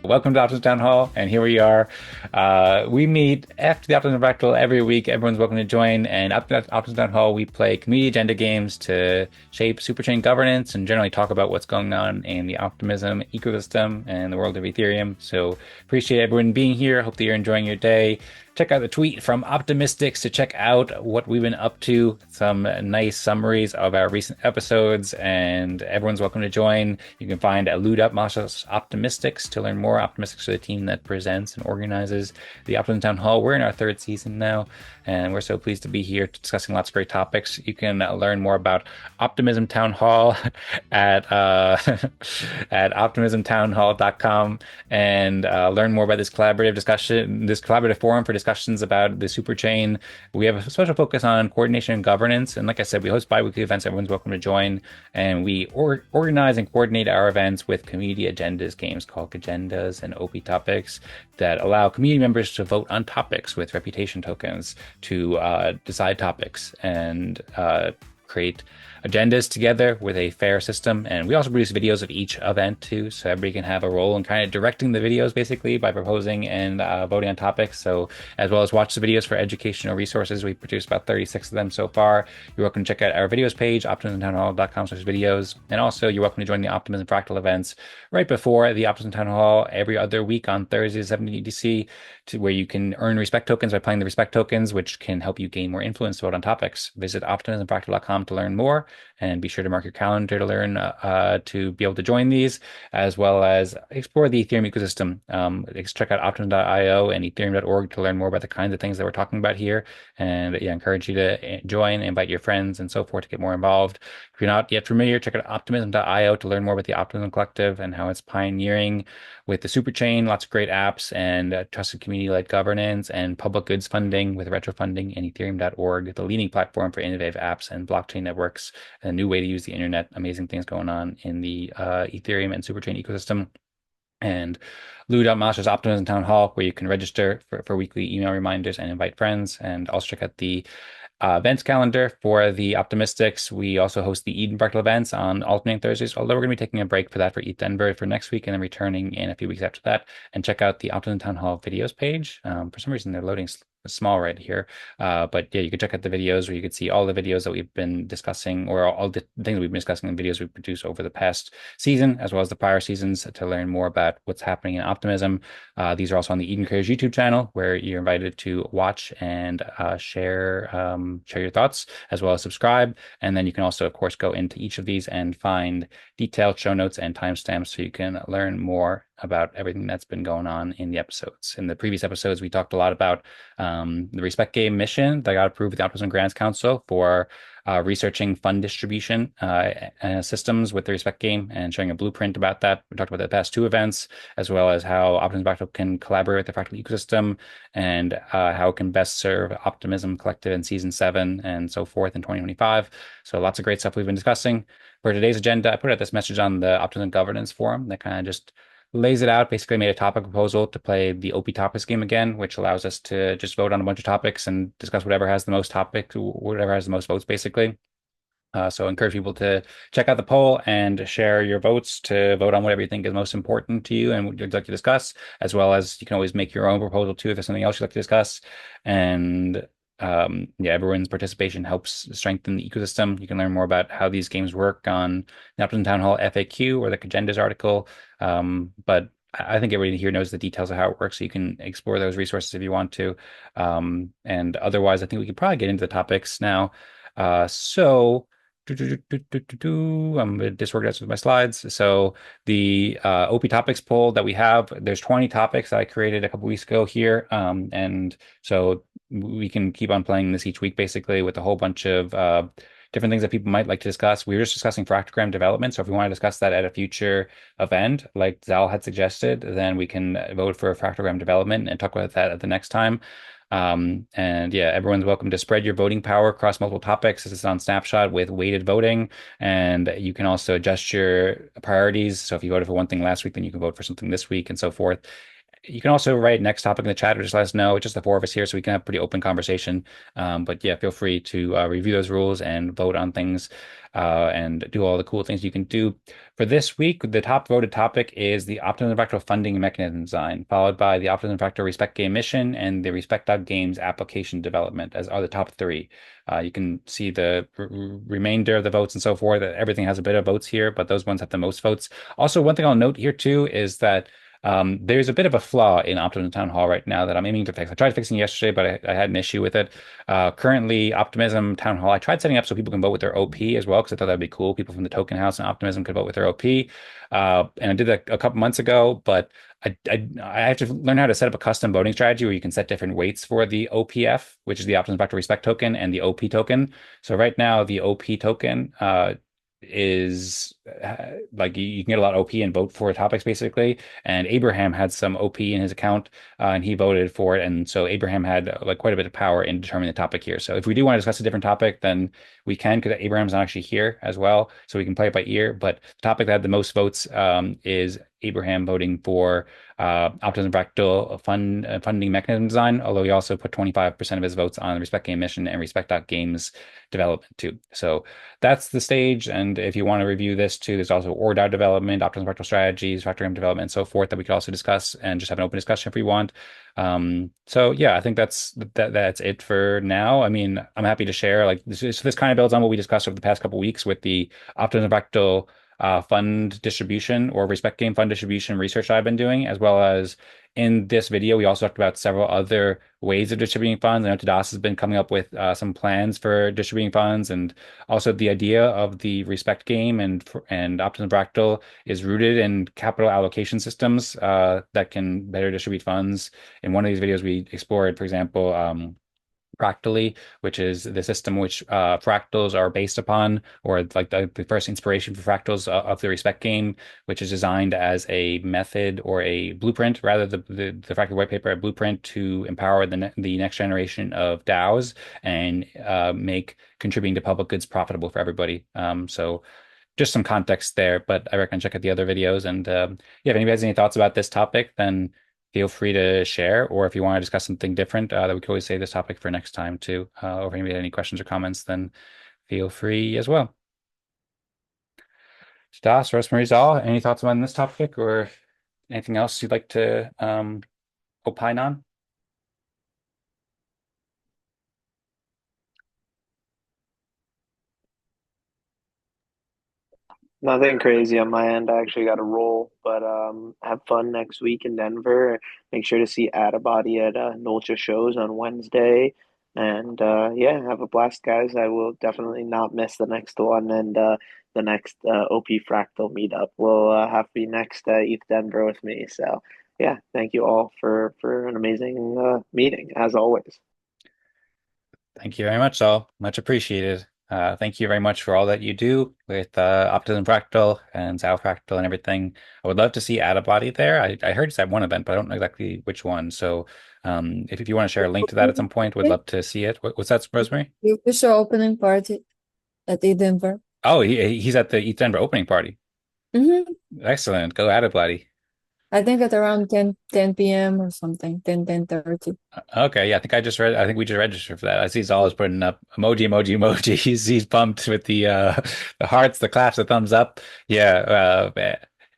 Welcome to Optimism Town Hall, and here we are. We meet after the Optimism Fractal every week. Everyone's welcome to join. And up at Optimism Town Hall, we play community agenda games to shape Superchain governance and generally talk about what's going on in the Optimism ecosystem and the world of Ethereum. So appreciate everyone being here. Hope that you're enjoying your day. Check out the tweet from Optimistics to check out what we've been up to, some nice summaries of our recent episodes, and everyone's welcome to join. You can find a loot up Optimistics to learn more. Optimistics are the team that presents and organizes the Optimism Town Hall. We're in our third season now, and we're so pleased to be here discussing lots of great topics. You can learn more about Optimism Town Hall at at optimismtownhall.com and learn more about this collaborative discussion, this collaborative forum for discussions about the Superchain. We have a special focus on coordination and governance, and like I said, we host bi-weekly events. Everyone's welcome to join, and we organize and coordinate our events with community agendas games called Agendas and OPTOPICS that allow community members to vote on topics with reputation tokens to decide topics and create agendas together with a fair system. And we also produce videos of each event too, so everybody can have a role in kind of directing the videos basically by proposing and voting on topics. So as well as watch the videos for educational resources, we produced about 36 of them so far. You're welcome to check out our videos page, optimismtownhall.com/videos. And also you're welcome to join the Optimism Fractal events right before the Optimism Town Hall every other week on Thursdays, 7 UTC, to where you can earn respect tokens by playing the respect tokens, which can help you gain more influence to vote on topics. Visit optimismfractal.com to learn more, and be sure to mark your calendar to learn to be able to join these, as well as explore the Ethereum ecosystem. Check out optimism.io and ethereum.org to learn more about the kinds of things that we're talking about here. And yeah, encourage you to join, invite your friends, and so forth to get more involved. If you're not yet familiar, check out optimism.io to learn more about the Optimism Collective and how it's pioneering with the Superchain, lots of great apps and trusted community-led governance and public goods funding with retro funding, and ethereum.org, the leading platform for innovative apps and blockchain networks, a new way to use the internet. Amazing things going on in the Ethereum and Superchain ecosystem. And Lou.Master's Optimism Town Hall, where you can register for weekly email reminders and invite friends. And also check out the events calendar for the Optimistics. We also host the Eden Fractal events on alternating Thursdays, although we're going to be taking a break for that for Eth Denver for next week and then returning in a few weeks after that. And check out the Optimism Town Hall videos page. For some reason, they're loading small right here. But yeah, you can check out the videos where you can see all the videos that we've been discussing, or all the things we've been discussing in videos we've produced over the past season, as well as the prior seasons, to learn more about what's happening in Optimism. These are also on the Eden Careers YouTube channel, where you're invited to watch and share your thoughts, as well as subscribe. And then you can also, of course, go into each of these and find detailed show notes and timestamps so you can learn more about everything that's been going on in the episodes. In the previous episodes, we talked a lot about the Respect Game mission that got approved with the Optimism Grants Council for researching fund distribution systems with the Respect Game and showing a blueprint about that. We talked about the past two events, as well as how Optimism Fractal can collaborate with the Fractal ecosystem and how it can best serve Optimism Collective in Season 7 and so forth in 2025. So lots of great stuff we've been discussing. For today's agenda, I put out this message on the Optimism Governance Forum that kind of just lays it out. Basically made a topic proposal to play the OPTOPICS game again, which allows us to just vote on a bunch of topics and discuss whatever has the most topics, whatever has the most votes, basically. So I encourage people to check out the poll and share your votes to vote on whatever you think is most important to you and what you'd like to discuss, as well as you can always make your own proposal too if there's something else you'd like to discuss. And yeah, everyone's participation helps strengthen the ecosystem. You can learn more about how these games work on the Upton Town Hall FAQ or the Agendas article. But I think everybody here knows the details of how it works, so you can explore those resources if you want to. And otherwise, I think we could probably get into the topics now. So I'm a bit disorganized with my slides. So the OP topics poll that we have, there's 20 topics that I created a couple weeks ago here. And so we can keep on playing this each week, basically, with a whole bunch of different things that people might like to discuss. We were just discussing fractogram development. So if we want to discuss that at a future event, like Zaal had suggested, then we can vote for a fractogram development and talk about that at the next time. And yeah, everyone's welcome to spread your voting power across multiple topics. This is on Snapshot with weighted voting, and you can also adjust your priorities. So if you voted for one thing last week, then you can vote for something this week and so forth. You can also write next topic in the chat or just let us know. It's just the four of us here, so we can have a pretty open conversation. But yeah, feel free to review those rules and vote on things and do all the cool things you can do. For this week, the top voted topic is the Optimism Fractal funding mechanism design, followed by the Optimism Fractal Respect Game mission and the Respect.games application development as are the top three. You can see the remainder of the votes and so forth. Everything has a bit of votes here, but those ones have the most votes. Also, one thing I'll note here too is that there's a bit of a flaw in Optimism Town Hall right now that I'm aiming to fix. I tried fixing yesterday, but I had an issue with it. Currently, Optimism Town Hall, I tried setting up so people can vote with their OP as well, because I thought that'd be cool. People from the Token House and Optimism could vote with their OP. And I did that a couple months ago, but I have to learn how to set up a custom voting strategy where you can set different weights for the OPF, which is the Optimism Factor Respect token, and the OP token. So right now, the OP token is like you can get a lot of OP and vote for topics basically. And Abraham had some OP in his account and he voted for it. And so Abraham had like quite a bit of power in determining the topic here. So if we do want to discuss a different topic, then we can because Abraham's not actually here as well. So we can play it by ear. But the topic that had the most votes is Abraham voting for Optimism Fractal funding mechanism design, although he also put 25% of his votes on the Respect Game mission and Respect.games development too. So that's the stage. And if you want to review this too, there's also ORDAO development, optimal fractal strategies, Factorium development, and so forth that we could also discuss and just have an open discussion if we want. So yeah, I think that's it for now. I mean, I'm happy to share like this kind of builds on what we discussed over the past couple of weeks with the optimal fractal fund distribution or Respect Game fund distribution research I've been doing, as well as in this video, we also talked about several other ways of distributing funds. I know Tadas has been coming up with some plans for distributing funds, and also the idea of the Respect Game and Optimism Fractal is rooted in capital allocation systems that can better distribute funds. In one of these videos, we explored, for example, fractally, which is the system which fractals are based upon, or like the first inspiration for fractals of the Respect Game, which is designed as a method or a blueprint, rather the fractal white paper, a blueprint to empower the next generation of DAOs and make contributing to public goods profitable for everybody. So just some context there, but I recommend check out the other videos. And yeah, if anybody has any thoughts about this topic, then feel free to share. Or if you want to discuss something different, that we could always save this topic for next time too. Or if anybody had any questions or comments, then feel free as well. Das, Rosmari, Zaal, any thoughts on this topic or anything else you'd like to opine on? Nothing crazy on my end. I actually got a roll, but have fun next week in Denver. Make sure to see Adabody at Nolcha shows on Wednesday. And yeah, have a blast, guys. I will definitely not miss the next one and the next OP Fractal meetup will have to be next Eth Denver with me. So yeah, thank you all for an amazing meeting as always. Thank you very much, Zaal. Much appreciated. Thank you very much for all that you do with Optimism Fractal and Zaal Fractal and everything. I would love to see Adabody there. I heard it's at one event, but I don't know exactly which one. So if you want to share a link to that at some point, would love to see it. What's that, Rosemary? The official opening party at Eth Denver. Oh, he's at the Eth Denver opening party. Mm-hmm. Excellent. Go Adabody. I think at around 10 p.m. or something, 10:30. Okay, yeah, I think we just registered for that. I see Zal is putting up emoji, emoji, emoji. He's pumped with the hearts, the claps, the thumbs up. Yeah,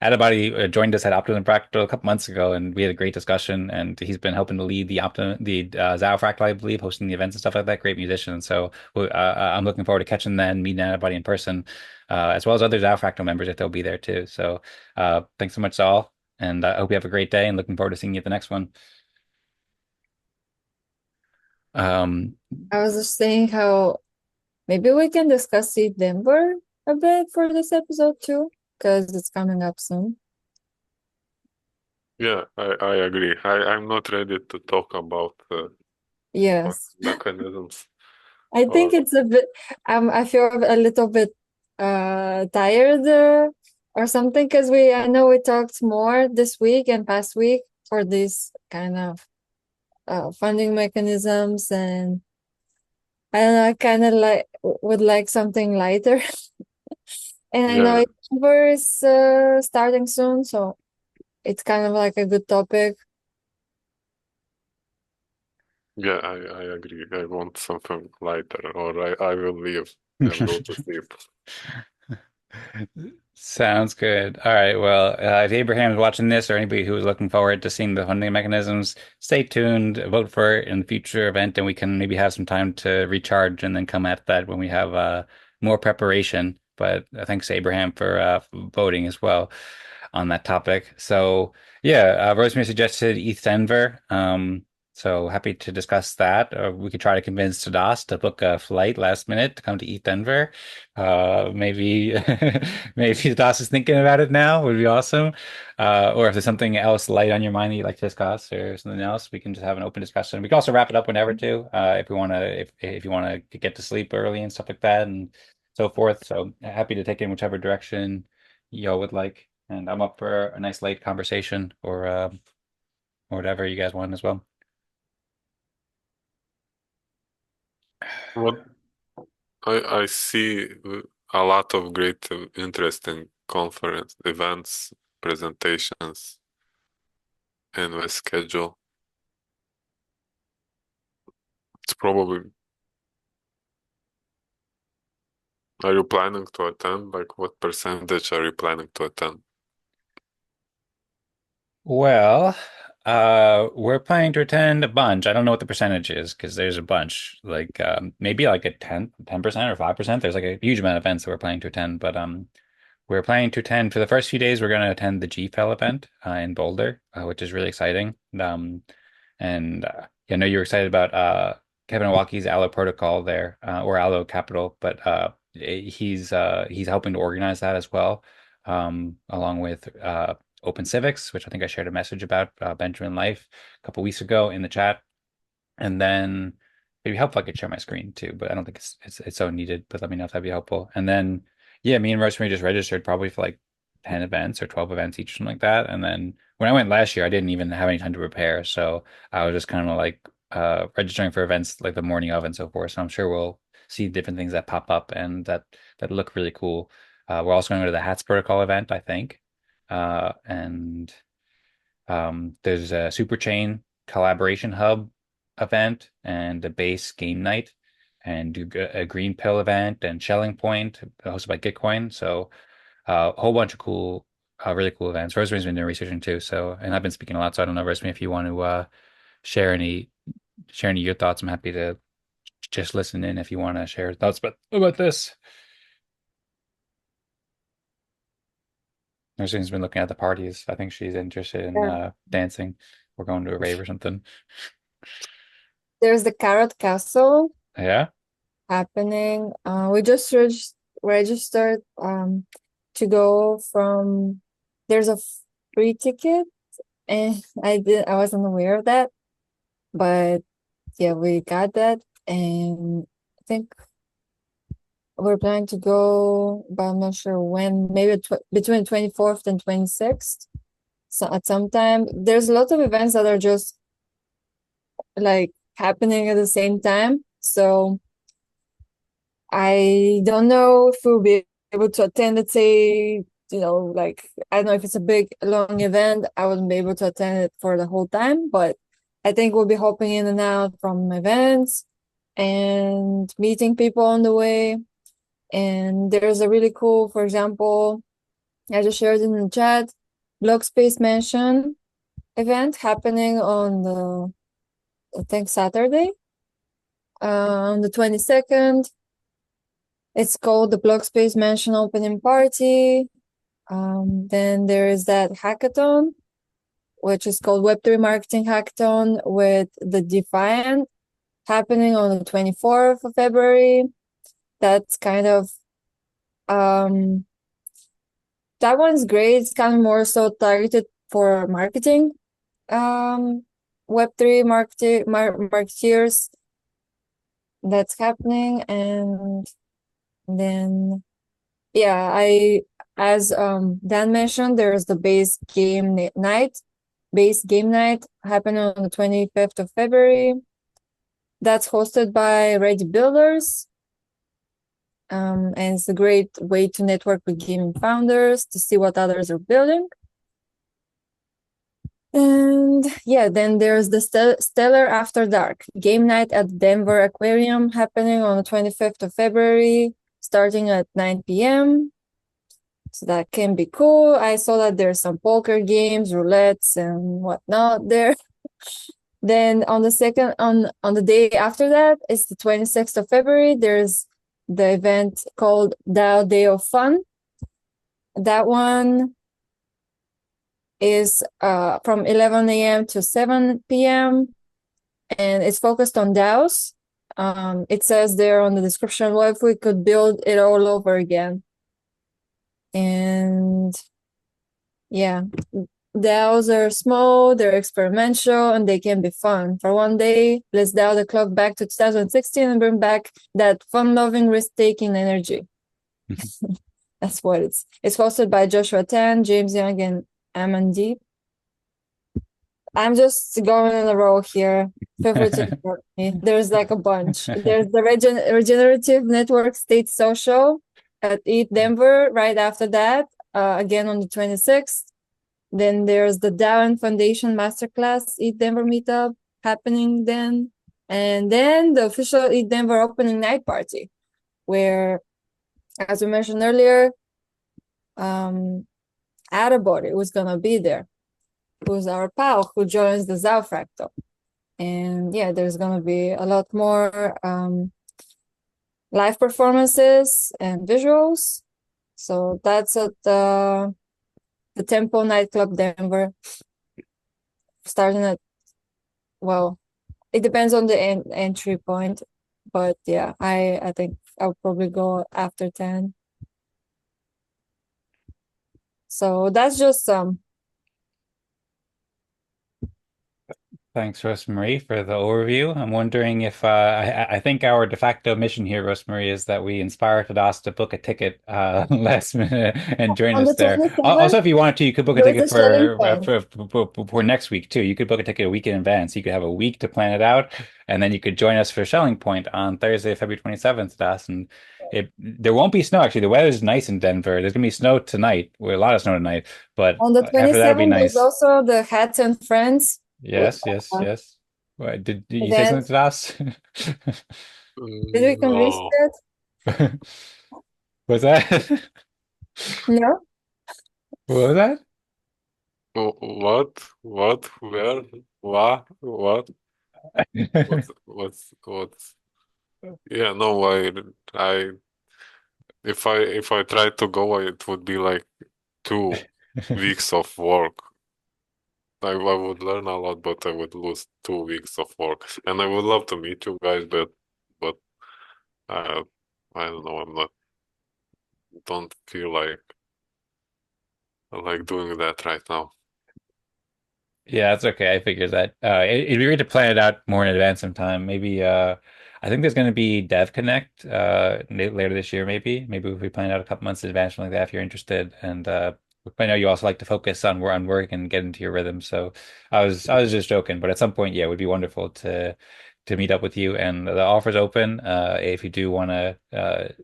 Adabody joined us at Optimism Fractal a couple months ago, and we had a great discussion. And he's been helping to lead the Zaal Fractal, I believe, hosting the events and stuff like that. Great musician. So I'm looking forward to catching them, meeting Adabody in person, as well as other Zaal Fractal members if they'll be there too. So thanks so much, Zal, and I hope you have a great day. And looking forward to seeing you at the next one. Um, I was just saying how maybe we can discuss Eth Denver a bit for this episode too, because it's coming up soon. Yeah, I agree. I'm not ready to talk about Yes. mechanisms. I think Or it's a bit I feel a little bit tired or something because I know we talked more this week and past week for these kind of funding mechanisms, and I don't know, I kind of would like something lighter. And I know yeah, Denver is starting soon, so it's kind of like a good topic. Yeah, I agree. I want something lighter, or I will leave and go to sleep. Sounds good. All right. Well, if Abraham's watching this or anybody who is looking forward to seeing the funding mechanisms, stay tuned, vote for it in the future event, and we can maybe have some time to recharge and then come at that when we have more preparation. But thanks to Abraham for voting as well on that topic. So, yeah, Rosemary suggested Eth Denver. So happy to discuss that. We could try to convince Tadas to book a flight last minute to come to Eth Denver. Maybe maybe Das is thinking about it now. Would be awesome. Or if there's something else light on your mind that you'd like to discuss or something else, we can just have an open discussion. We can also wrap it up whenever too, if we want to, if you want to get to sleep early and stuff like that and so forth. So happy to take it in whichever direction y'all would like. And I'm up for a nice late conversation or whatever you guys want as well. What I see a lot of great interesting conference events, presentations in the schedule. It's probably, are you planning to attend? Like what percentage are you planning to attend? Well, we're planning to attend a bunch. I don't know what the percentage is because there's a bunch, like maybe like a 10% or 5%. There's like a huge amount of events that we're planning to attend, but we're planning to attend for the first few days. We're going to attend the GFEL event in Boulder, which is really exciting. And I know you're excited about Kevin Iwaki's Allo protocol there, or Allo Capital, but he's helping to organize that as well, along with Open Civics, which I think I shared a message about Benjamin Life a couple weeks ago in the chat. And then it'd be helpful if I could share my screen too, but I don't think it's so needed. But let me know if that'd be helpful. And then yeah, me and Rosemary just registered probably for like 10 events or 12 events each, something like that. And then when I went last year, I didn't even have any time to prepare. So I was just kind of like registering for events like the morning of and so forth. So I'm sure we'll see different things that pop up and that look really cool. We're also going to go to the Hats Protocol event, I think. And there's a Superchain collaboration hub event and a base game night and a green pill event and Schelling Point hosted by Gitcoin. So a whole bunch of cool, really cool events. Rosemary's been doing researching too. So, and I've been speaking a lot. So I don't know, Rosemary, if you want to share any share any of your thoughts. I'm happy to just listen in if you want to share thoughts about this. Rosemary's been looking at the parties. I think she's interested in Yeah. dancing or going to a rave or something. There's the Carrot Castle Yeah. happening. We just registered to go from. There's a free ticket, and I wasn't aware of that, but yeah, we got that, and I think we're planning to go, but I'm not sure when. Maybe between 24th and 26th. So at some time, there's a lot of events that are just like happening at the same time. So I don't know if we'll be able to attend, let's say, like, I don't know if it's a big, long event. I wouldn't be able to attend it for the whole time, but I think we'll be hopping in and out from events and meeting people on the way. And there's a really cool, for example, I just shared in the chat, Block Space Mansion event happening on I think Saturday, on the 22nd. It's called the Block Space Mansion Opening Party. Then there is that hackathon, which is called Web3 Marketing Hackathon with the Defiant happening on the 24th of February. That's kind of, that one's great. It's kind of more so targeted for marketing, Web3 marketeers. That's happening. And then, yeah, as Dan mentioned, there's the base game night happening on the 25th of February. That's hosted by Ready Builders. And it's a great way to network with gaming founders to see what others are building. And yeah, then there's the Stellar After Dark game night at Denver Aquarium happening on the 25th of February, starting at 9 p.m. So that can be cool. I saw that there's some poker games, roulettes, and whatnot there. Then on the day after that, it's the 26th of February. There's the event called DAO Day of Fun. That one is from 11 a.m. to 7 p.m. and it's focused on DAOs. It says there on the description, what if we could build it all over again? And yeah, DAOs are small, they're experimental, and they can be fun. For one day, let's DAO the clock back to 2016 and bring back that fun-loving, risk-taking energy. That's what it's hosted by Joshua Tan, James Young, and Amandeep. I'm just going in a row here. Feel free to interrupt me. There's like a bunch. There's the Regenerative Network State Social at Eth Denver right after that, again on the 26th. Then there's the DAO and Foundation Masterclass Eth Denver meetup happening then. And then the official Eth Denver opening night party, where, as we mentioned earlier, Adabody was going to be there, who's our pal who joins the Zaal Fractal. And yeah, there's going to be a lot more live performances and visuals. So that's at the Temple Nightclub Denver, starting at, well, it depends on the entry point. But yeah, I think I'll probably go after 10. So that's just Thanks, Rosemarie, for the overview. I'm wondering if I think our de facto mission here, Rosemarie, is that we inspire Tadas to book a ticket last minute and join on us the there. 27th. Also, if you wanted to, you could book a There's ticket a Schelling for next week too. You could book a ticket a week in advance. You could have a week to plan it out, and then you could join us for Schelling Point on Thursday, February 27th, Tadas. And there won't be snow actually. The weather's nice in Denver. There's gonna be snow tonight, or a lot of snow tonight, but On the after that, it'll be 27th, there's nice. also the Hats and Friends Yes, yes, yes. What, did you say something event. to us? Did we convince No. that? Was that? No? What was that? What? What? Where? What? What's? Yeah, no, I, if I try to go, it would be like 2 weeks of work. I would learn a lot, but I would lose 2 weeks of work. And I would love to meet you guys, but I don't know. Don't feel like doing that right now. Yeah, that's okay. I figured that. It'd be great to plan it out more in advance sometime. Maybe I think there's going to be Dev Connect later this year. Maybe if we plan it out a couple months in advance, something like that. If you're interested, and I know you also like to focus on work and get into your rhythm. So I was just joking, but at some point, yeah, it would be wonderful to meet up with you. And the offer's open. If you do want to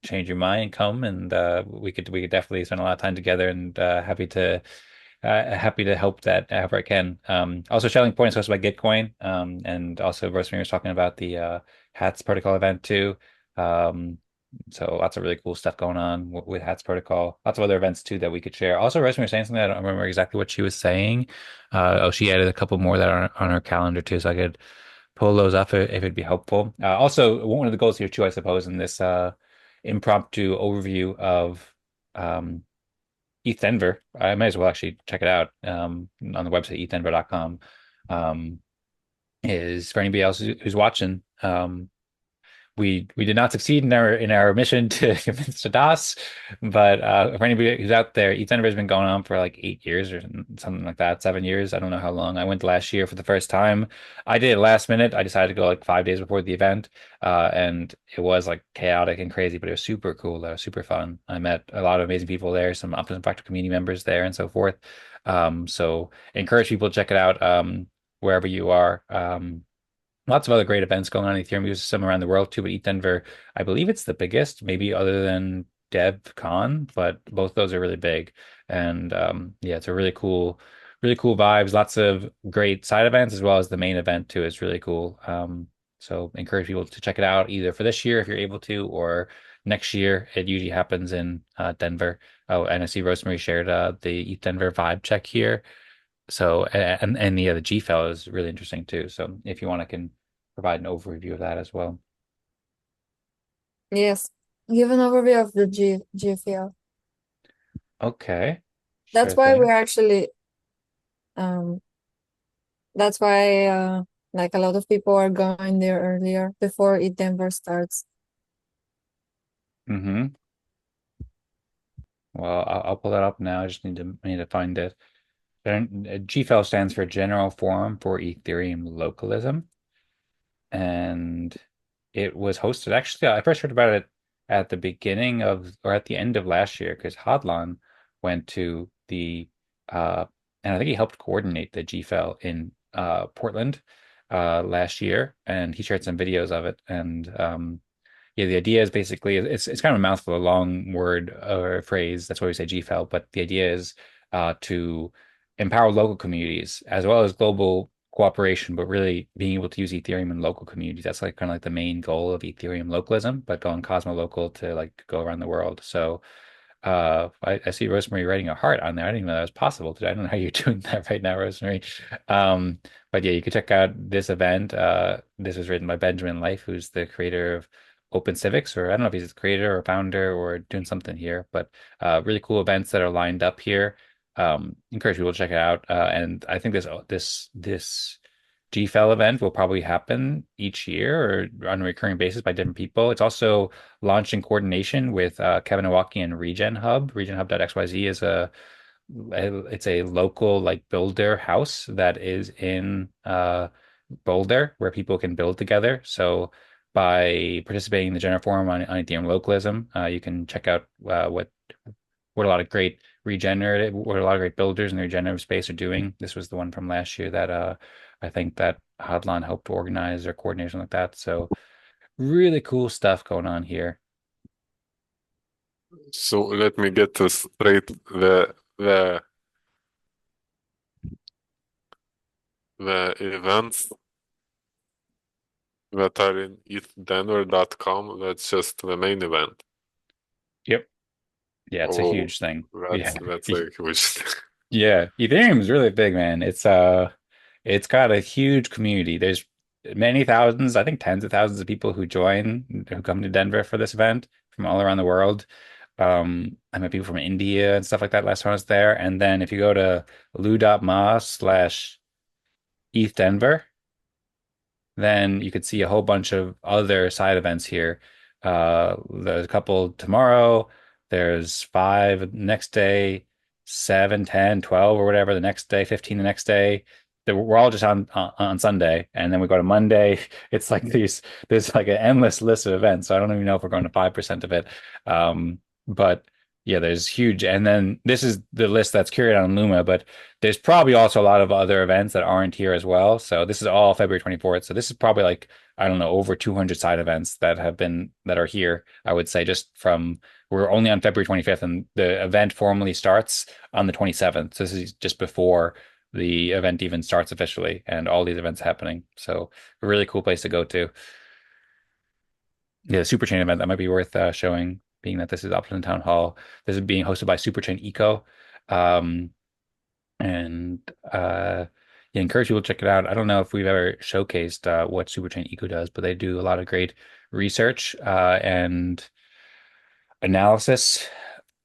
change your mind and come, and we could definitely spend a lot of time together, and happy to help that however I can. Also, Shelling Point is hosted by Gitcoin, and also Rosemary was talking about the Hats Protocol event too. Um, so lots of really cool stuff going on with Hats Protocol. Lots of other events too that we could share. Also, Rosemary was saying something, I don't remember exactly what she was saying. She added a couple more that are on her calendar too, so I could pull those up if it'd be helpful. Also, one of the goals here too, I suppose, in this impromptu overview of Eth Denver. I might as well actually check it out on the website ethenver.com. Is for anybody else who's watching. We did not succeed in our mission to convince Tadas, but for anybody who's out there, Eth Denver has been going on for like 8 years or something like that, 7 years. I don't know how long. I went last year for the first time. I did it last minute. I decided to go like 5 days before the event, and it was like chaotic and crazy, but it was super cool. That was super fun. I met a lot of amazing people there, some Optimism Fractal community members there, and so forth. So encourage people to check it out wherever you are. Lots of other great events going on in Ethereum ecosystem around the world too, but Eth Denver, I believe it's the biggest, maybe other than DevCon, but both those are really big. And yeah, it's a really really cool vibes, lots of great side events as well as the main event too. It's really cool. So encourage people to check it out either for this year if you're able to, or next year. It usually happens in Denver. Oh, and I see Rosemary shared the Eth Denver Vibe check here. So and the GFEL is really interesting too. So if you want, I can provide an overview of that as well. Yes. Give an overview of the GFEL. Okay, That's sure why thing. we're actually um that's why like a lot of people are going there earlier before Eth Denver starts. Mm-hmm. Well, I'll pull that up now. I need to find it. GFEL stands for General Forum for Ethereum Localism, and it was hosted. Actually, I first heard about it at the beginning of or at the end of last year because Hadlan went to the and I think he helped coordinate the GFEL in Portland last year, and he shared some videos of it. And yeah, the idea is basically it's kind of a mouthful, a long word or phrase. That's why we say GFEL. But the idea is to empower local communities as well as global cooperation, but really being able to use Ethereum in local communities. That's like kind of like the main goal of Ethereum localism, but going Cosmo local to like go around the world. So I see Rosemary writing a heart on there. I didn't even know that was possible today. I don't know how you're doing that right now, Rosemary. But yeah, you can check out this event. This was written by Benjamin Life, who's the creator of Open Civics, or I don't know if he's a creator or founder or doing something here, but really cool events that are lined up here. Encourage people to check it out. And I think this GFEL event will probably happen each year or on a recurring basis by different people. It's also launched in coordination with Kevin Iwaki and Regen Hub. RegenHub.xyz is it's a local like builder house that is in Boulder where people can build together. So by participating in the general forum on Ethereum localism, you can check out what a lot of great what a lot of great builders in the regenerative space are doing. This was the one from last year that I think that Hadlan helped organize or coordinate something like that. So really cool stuff going on here. So let me get this straight. The events that are in ethdenver.com, that's just the main event. Yep. Yeah, it's a Oh, huge thing. Yeah. that's a huge Yeah. Ethereum is really big, man. It's got a huge community. There's many thousands, I think tens of thousands of people who come to Denver for this event from all around the world. I met people from India and stuff like that last time I was there. And then if you go to lou.ma/ETH Denver, then you could see a whole bunch of other side events here. There's a couple tomorrow. There's five next day, 7, 10, 12, or whatever the next day, 15 the next day. We're all just on Sunday, and then we go to Monday. It's like there's like an endless list of events. So I don't even know if we're going to 5% of it. But yeah, there's huge. And then this is the list that's curated on Luma, but there's probably also a lot of other events that aren't here as well. So this is all February 24th. So this is probably like, I don't know, over 200 side events that are here. I would say we're only on February 25th and the event formally starts on the 27th. So this is just before the event even starts officially and all these events happening. So a really cool place to go to. Yeah, the Superchain event that might be worth showing, being that this is Upland Town Hall. This is being hosted by Superchain Eco. Um, and yeah, encourage people to check it out. I don't know if we've ever showcased what Superchain Eco does, but they do a lot of great research and analysis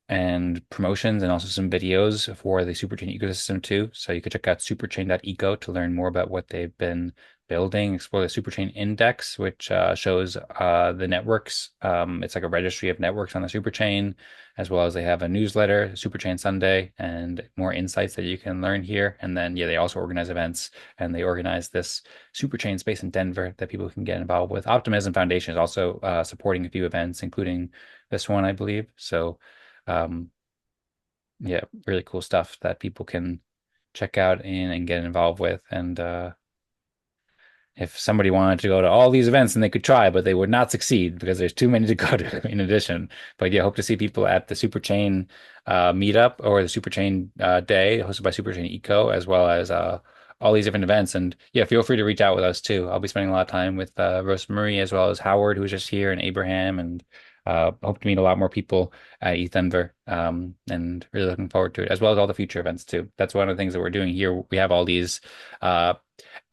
and promotions and also some videos for the Superchain ecosystem too. So you could check out superchain.eco to learn more about what they've been building, explore the Superchain Index, which shows the networks. It's like a registry of networks on the Superchain, as well as they have a newsletter, Superchain Sunday, and more insights that you can learn here. And then, yeah, they also organize events and they organize this Superchain space in Denver that people can get involved with. Optimism Foundation is also supporting a few events, including this one, I believe. So, um, yeah, really cool stuff that people can check out and get involved with. And if somebody wanted to go to all these events, then they could try, but they would not succeed because there's too many to go to in addition. But yeah, hope to see people at the Superchain meetup or the Superchain day hosted by Superchain Eco, as well as all these different events. And yeah, feel free to reach out with us too. I'll be spending a lot of time with Rosmari as well as Howard, who was just here, and Abraham, and hope to meet a lot more people at Eth Denver. And really looking forward to it, as well as all the future events too. That's one of the things that we're doing here. We have all these uh,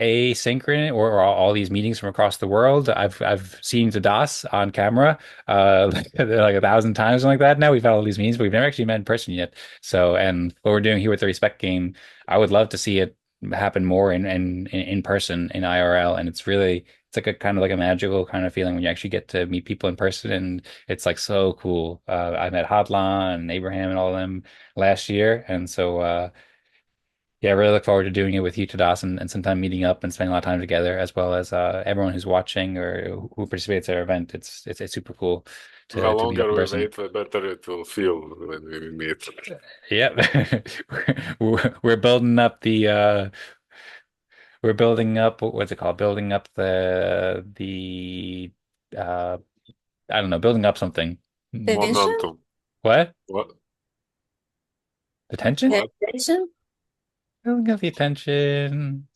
asynchronous or all these meetings from across the world. I've seen Tadas on camera like 1,000 times, something like that. Now we've had all these meetings, but we've never actually met in person yet. So, and what we're doing here with the Respect game, I would love to see it happen more in person in IRL. And it's like a kind of like a magical kind of feeling when you actually get to meet people in person, and it's like so cool. I met Hadlan and Abraham and all of them last year, and so yeah, I really look forward to doing it with you, Tadas, and sometime meeting up and spending a lot of time together, as well as everyone who's watching or who participates at our event. It's super cool The to meet up longer in we person. wait, the better it will feel when we meet. Yep. We're building up we're building up, what's it called? Building up the uh I don't know, building up something. Tension? Momentum. What? What? The tension? What? Tension? Building up the attention,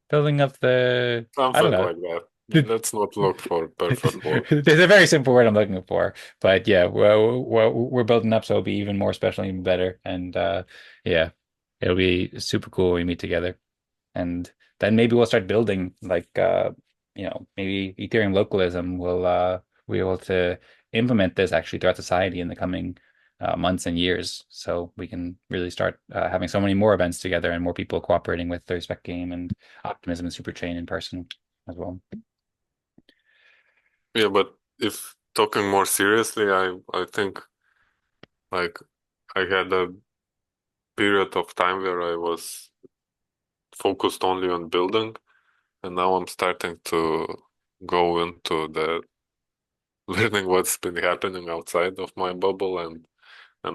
building up I don't Something know. like that. The, Let's not look for perfect word. There's a very simple word I'm looking for, but yeah, we're building up, so it'll be even more special, even better, and yeah, it'll be super cool when we meet together, and then maybe we'll start building like maybe Ethereum localism will be able to implement this actually throughout society in the coming months and years, so we can really start having so many more events together and more people cooperating with the Respect game and Optimism and Superchain in person as well. Yeah, but if talking more seriously, I think like I had a period of time where I was focused only on building, and now I'm starting to go into the learning what's been happening outside of my bubble, and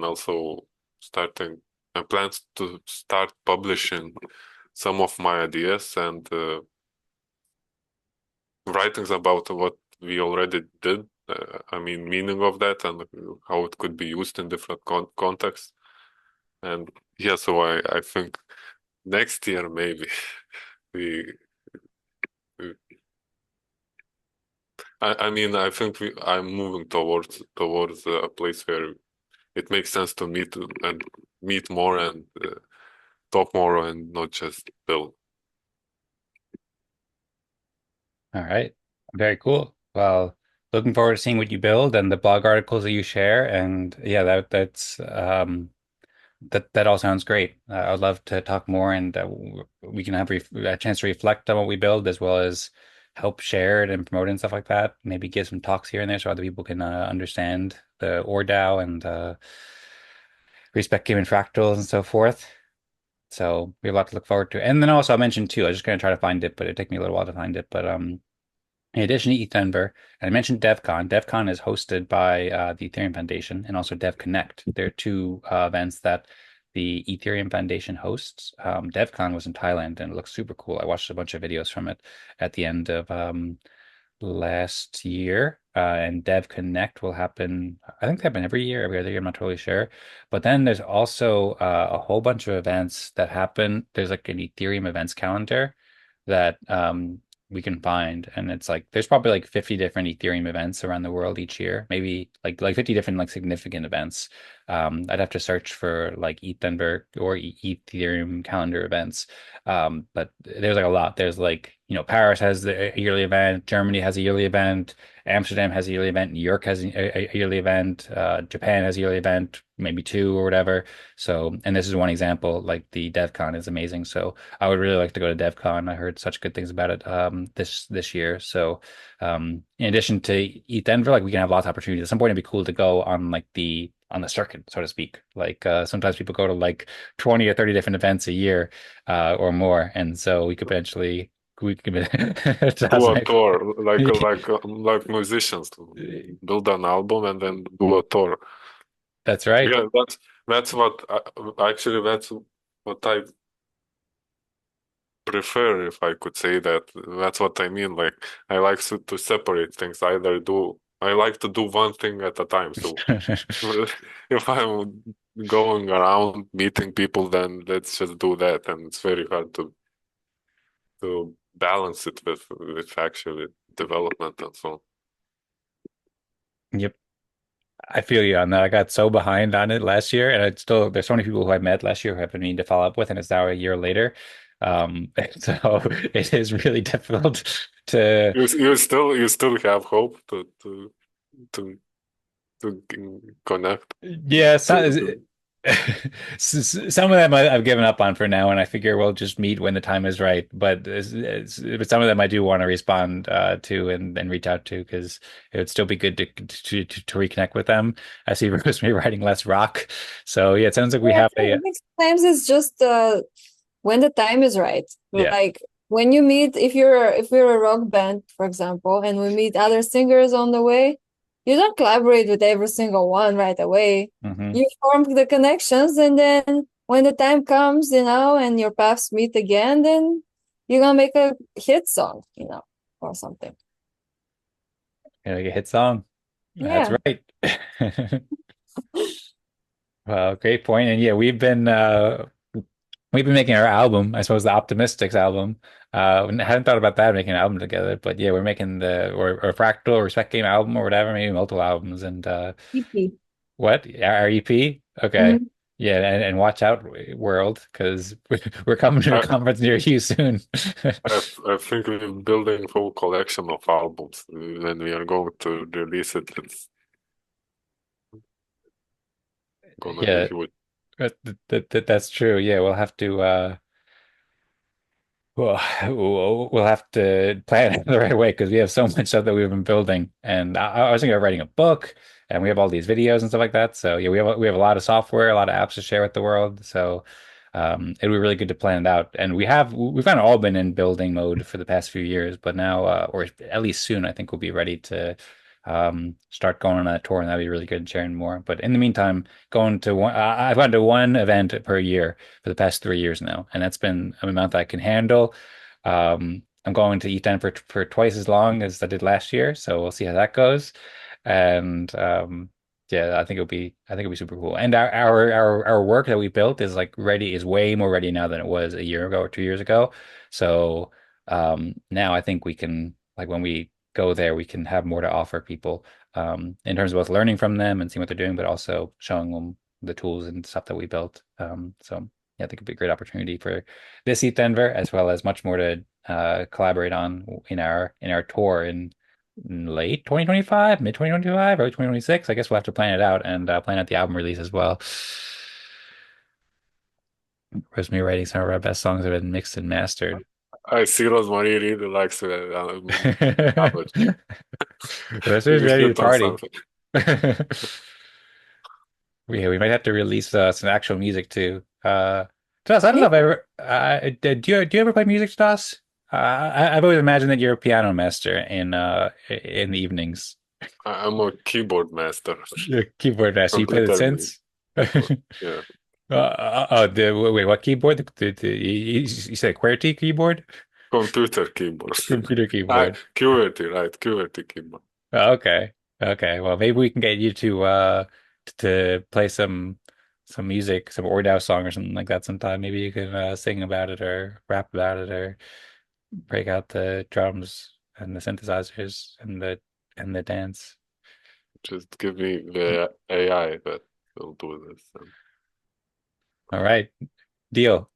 also starting I plan to start publishing some of my ideas and writings about what we already did. I mean, meaning of that and how it could be used in different contexts. And yeah, so I think next year maybe we, we I mean I think I'm moving towards a place where it makes sense to meet more and talk more and not just build. All right. Very cool. Well, looking forward to seeing what you build and the blog articles that you share. And yeah, that all sounds great. I'd love to talk more, and we can have a chance to reflect on what we build, as well as help share it and promote it and stuff like that. Maybe give some talks here and there so other people can understand the ORDAO and Respect game and fractals and so forth. So we have a lot to look forward to. And then also I mentioned too, I was just going to try to find it, but it took me a little while to find it. But in addition to Eth Denver, and I mentioned DevCon. DevCon is hosted by the Ethereum Foundation and also Dev Connect. They're two events that the Ethereum Foundation hosts. DevCon was in Thailand and it looks super cool. I watched a bunch of videos from it at the end of last year. And Dev Connect will happen, I think they happen every year, every other year, I'm not totally sure. But then there's also a whole bunch of events that happen. There's like an Ethereum events calendar that we can find, and it's like there's probably like 50 different Ethereum events around the world each year, maybe like 50 different like significant events. I'd have to search for like Eth Denver or Ethereum calendar events, but there's like a lot. There's like, Paris has the yearly event, Germany has a yearly event, Amsterdam has a yearly event, New York has a yearly event, Japan has a yearly event, maybe two or whatever. So, and this is one example. Like the DevCon is amazing, so I would really like to go to DevCon. I heard such good things about it this year. So in addition to Eth Denver, like we can have lots of opportunities. At some point it'd be cool to go on like the circuit, so to speak. Like sometimes people go to like 20 or 30 different events a year or more. And so we could potentially we could Do that's a like tour like musicians build an album and then do a tour. that's right. Yeah, that's what actually that's what I prefer, if I could say that. That's what I mean. Like I like to separate things. I like to do one thing at a time. So if I'm going around meeting people, then let's just do that. And it's very hard to balance it with actually development and so on. Yep. I feel you on that. I got so behind on it last year, and it's still there's so many people who I met last year who I've been meaning to follow up with, and it's now a year later. So it is really difficult to. You still have hope to connect Yeah, to some of them I've given up on for now, and I figure we'll just meet when the time is right. But some of them I do want to respond to and reach out to because it would still be good to reconnect with them. I see Rosemary writing less rock, so yeah, it sounds like we Yeah, have I a think sometimes it's just when the time is right. yeah. Like when you meet, if you're a rock band, for example, and we meet other singers on the way, you don't collaborate with every single one right away. Hmm. You form the connections, and then when the time comes, and your paths meet again, then you're gonna make a hit song, or something. Like a hit song. That's Yeah. right. Well, great point. And yeah, we've been making our album, I suppose the Optimistics album. I hadn't thought about that making an album together, but yeah, we're making the or Fractal or Respect Game album or whatever, maybe multiple albums and EP. what? Our EP? Okay. Mhm. Yeah, and watch out world, because we're coming to a I, conference near you soon. I think we're building a full collection of albums. When we are going to release it, it's gonna be Yeah, huge. that's true. Yeah, we'll have to well, we'll have to plan it the right way because we have so much stuff that we've been building. And I was thinking of writing a book, and we have all these videos and stuff like that. So yeah, we have a lot of software, a lot of apps to share with the world. So it'd be really good to plan it out. And we've kind of all been in building mode for the past few years, but now or at least soon, I think we'll be ready to start going on a tour, and that'd be really good and sharing more. But in the meantime, going to one, I've gone to one event per year for the past 3 years now, and that's been an amount that I can handle. I'm going to Eth Denver for twice as long as I did last year, so we'll see how that goes. And yeah, I think it'll be super cool. And our work that we built is way more ready now than it was a year ago or 2 years ago. So now I think we can like when we go there, we can have more to offer people in terms of both learning from them and seeing what they're doing, but also showing them the tools and stuff that we built. So yeah, I think it'd be a great opportunity for this Eth Denver, as well as much more to collaborate on in our tour in late 2025, mid 2025, early 2026. I guess we'll have to plan it out and plan out the album release as well. Whereas me writing some of our best songs have been mixed and mastered. I see Rosmarie really likes college. This is We ready to should on party. something. We might have to release some actual music too. Tadas, I don't Yeah. know if I ever do you ever play music, Tadas? I've always imagined that you're a piano master in the evenings. I'm a keyboard master, You're a keyboard master. You play the computer synths? keyboard. Yeah, Wait, what keyboard? You said QWERTY keyboard? computer keyboard. Computer keyboard. QWERTY, right? QWERTY keyboard. Oh, okay. Okay. Well, maybe we can get you to play some music, some Ordau song or something like that sometime. Maybe you can sing about it or rap about it or break out the drums and the synthesizers and the dance. Just give me the AI that will do this. All right. Deal.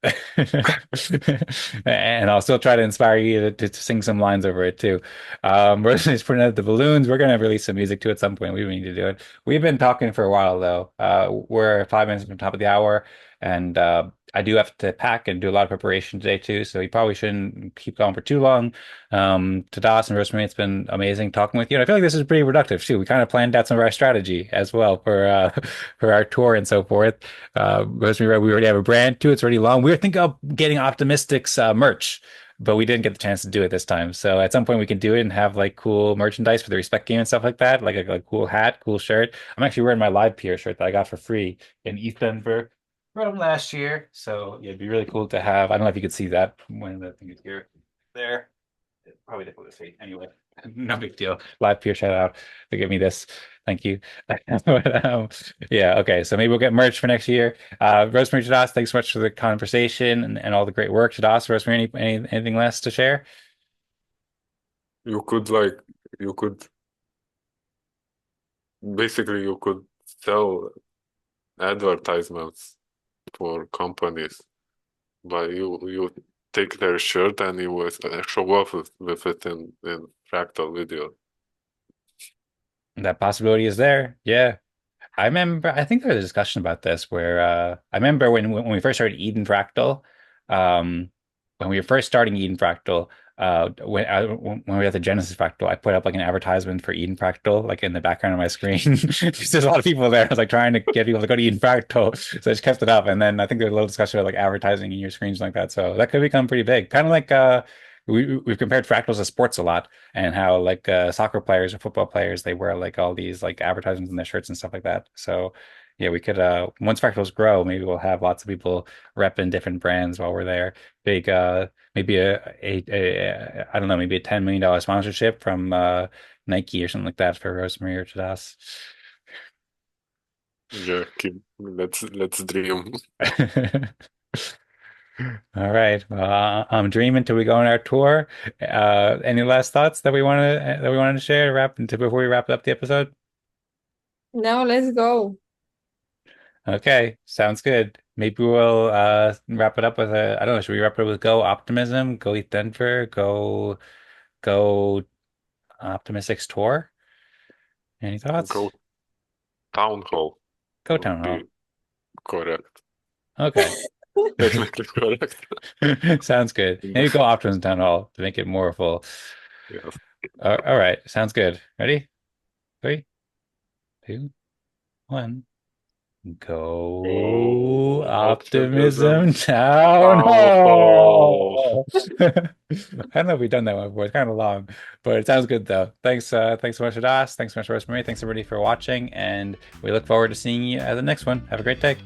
And I'll still try to inspire you to sing some lines over it too. Rosemary's putting out the balloons. We're gonna release some music too at some point. We need to do it. We've been talking for a while though. We're 5 minutes from the top of the hour, and I do have to pack and do a lot of preparation today too. So we probably shouldn't keep going for too long. Tadas and Rosemary, it's been amazing talking with you. And I feel like this is pretty productive too. We kind of planned out some of our strategy as well for for our tour and so forth. Rosemary, we already have a brand too. It's already long. We were thinking of getting Optimistics merch, but we didn't get the chance to do it this time. So at some point we can do it and have like cool merchandise for the Respect game and stuff like that, like a cool hat, cool shirt. I'm actually wearing my Live Peer shirt that I got for free in Eth Denver from last year. So yeah, it'd be really cool to have. I don't know if you could see that when the thing is here. There. Probably difficult to see. Anyway, no big deal. Live peer shout out to give me this. Thank you. But, yeah, okay. So maybe we'll get merch for next year. Rosemary, Tadas, thanks so much for the conversation and all the great work. Tadas, Rosemary, anything less to share? You could basically you could sell advertisements for companies, but you take their shirt and you will show off with it in Fractal video. That possibility is there. Yeah. I think there was a discussion about this where I remember when we first started Eden Fractal, um, when we were first starting Eden Fractal, when we were at the Genesis Fractal, I put up like an advertisement for Eden Fractal, like in the background of my screen. There's a lot of people there. I was like trying to get people to go to Eden Fractal, so I just kept it up. And then I think there was a little discussion about like advertising in your screens like that. So that could become pretty big. Kind of like we've compared fractals to sports a lot, and how like soccer players or football players, they wear like all these like advertisements in their shirts and stuff like that. So yeah, we could once fractals grow, maybe we'll have lots of people repping different brands while we're there. Big maybe I don't know, maybe a $10 million sponsorship from Nike or something like that for Rosemary or Tadas. Yeah, let's dream. All right. Well, I'm dreaming till we go on our tour. Any last thoughts that we wanted to share to before we wrap up the episode? Now let's go. Okay, sounds good. Maybe we'll wrap it up with I don't know, should we wrap it up with go Optimism, go Eth Denver, go Optimistics tour? Any thoughts? Go town hall Go would Town Hall. be correct. Okay. Technically correct. Sounds good. Maybe go Optimism Town Hall to make it more full. Yes. All right, sounds good. Ready? 3, 2, 1. Go Optimism Optimism Town town hall. Hall. I don't know if we've done that one before. It's kind of long, but it sounds good though. Thanks so much, Adas. Thanks so much, Rosemary. Thanks everybody for watching, and we look forward to seeing you at the next one. Have a great day.